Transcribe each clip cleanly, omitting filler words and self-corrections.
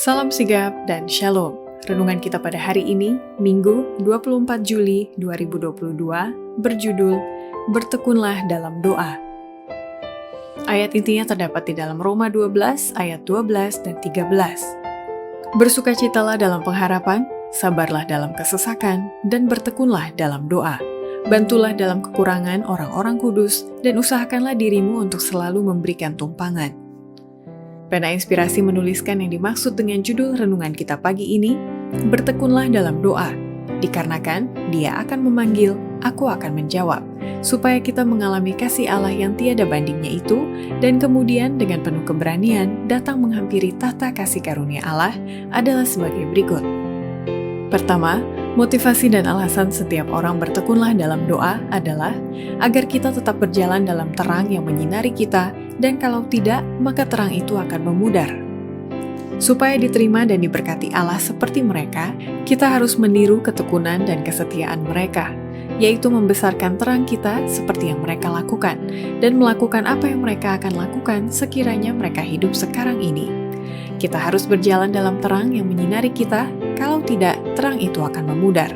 Salam sigap dan shalom. Renungan kita pada hari ini, Minggu 24 Juli 2022, berjudul Bertekunlah dalam doa. Ayat intinya terdapat di dalam Roma 12 ayat 12 dan 13. Bersukacitalah dalam pengharapan, sabarlah dalam kesesakan, dan bertekunlah dalam doa. Bantulah dalam kekurangan orang-orang kudus, dan usahakanlah dirimu untuk selalu memberikan tumpangan. Pena Inspirasi menuliskan yang dimaksud dengan judul renungan kita pagi ini, bertekunlah dalam doa, dikarenakan Dia akan memanggil, aku akan menjawab, supaya kita mengalami kasih Allah yang tiada bandingnya itu, dan kemudian dengan penuh keberanian datang menghampiri tahta kasih karunia Allah adalah sebagai berikut. Pertama, motivasi dan alasan setiap orang bertekunlah dalam doa adalah agar kita tetap berjalan dalam terang yang menyinari kita, dan kalau tidak, maka terang itu akan memudar. Supaya diterima dan diberkati Allah seperti mereka, kita harus meniru ketekunan dan kesetiaan mereka, yaitu membesarkan terang kita seperti yang mereka lakukan, dan melakukan apa yang mereka akan lakukan sekiranya mereka hidup sekarang ini. Kita harus berjalan dalam terang yang menyinari kita, kalau tidak, terang itu akan memudar.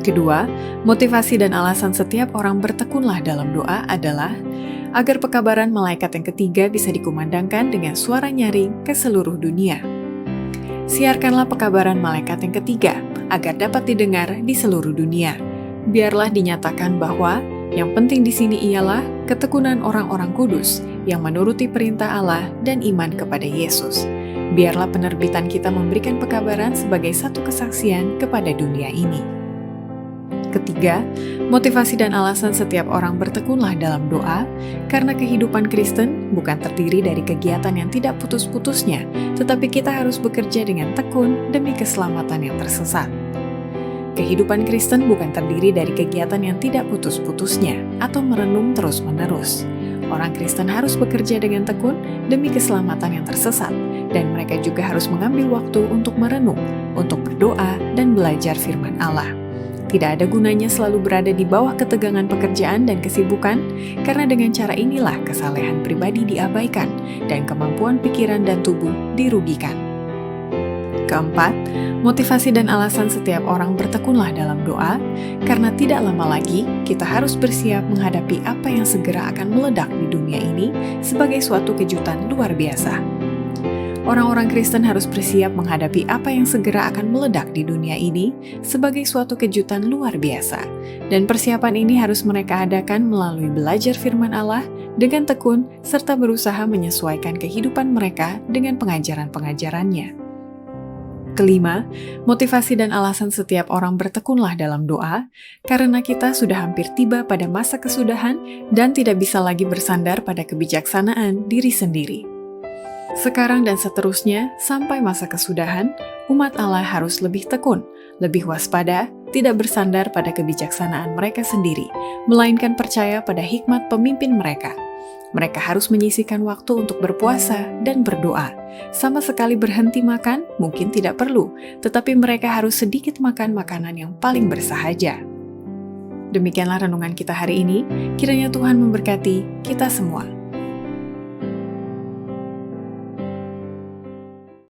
Kedua, motivasi dan alasan setiap orang bertekunlah dalam doa adalah agar pekabaran malaikat yang ketiga bisa dikumandangkan dengan suara nyaring ke seluruh dunia. Siarkanlah pekabaran malaikat yang ketiga, agar dapat didengar di seluruh dunia. Biarlah dinyatakan bahwa yang penting di sini ialah ketekunan orang-orang kudus yang menuruti perintah Allah dan iman kepada Yesus. Biarlah penerbitan kita memberikan pekabaran sebagai satu kesaksian kepada dunia ini. Ketiga, motivasi dan alasan setiap orang bertekunlah dalam doa, karena kehidupan Kristen bukan terdiri dari kegiatan yang tidak putus-putusnya, tetapi kita harus bekerja dengan tekun demi keselamatan yang tersesat. Kehidupan Kristen bukan terdiri dari kegiatan yang tidak putus-putusnya atau merenung terus-menerus. Orang Kristen harus bekerja dengan tekun demi keselamatan yang tersesat, dan mereka juga harus mengambil waktu untuk merenung, untuk berdoa, dan belajar firman Allah. Tidak ada gunanya selalu berada di bawah ketegangan pekerjaan dan kesibukan, karena dengan cara inilah kesalehan pribadi diabaikan, dan kemampuan pikiran dan tubuh dirugikan. Keempat, motivasi dan alasan setiap orang bertekunlah dalam doa, karena tidak lama lagi kita harus bersiap menghadapi apa yang segera akan meledak di dunia ini sebagai suatu kejutan luar biasa. Orang-orang Kristen harus bersiap menghadapi apa yang segera akan meledak di dunia ini sebagai suatu kejutan luar biasa, dan persiapan ini harus mereka adakan melalui belajar firman Allah dengan tekun serta berusaha menyesuaikan kehidupan mereka dengan pengajaran-pengajarannya. Kelima, motivasi dan alasan setiap orang bertekunlah dalam doa, karena kita sudah hampir tiba pada masa kesudahan dan tidak bisa lagi bersandar pada kebijaksanaan diri sendiri. Sekarang dan seterusnya, sampai masa kesudahan, umat Allah harus lebih tekun, lebih waspada, tidak bersandar pada kebijaksanaan mereka sendiri, melainkan percaya pada hikmat pemimpin mereka. Mereka harus menyisihkan waktu untuk berpuasa dan berdoa. Sama sekali berhenti makan mungkin tidak perlu, tetapi mereka harus sedikit makan makanan yang paling bersahaja. Demikianlah renungan kita hari ini. Kiranya Tuhan memberkati kita semua.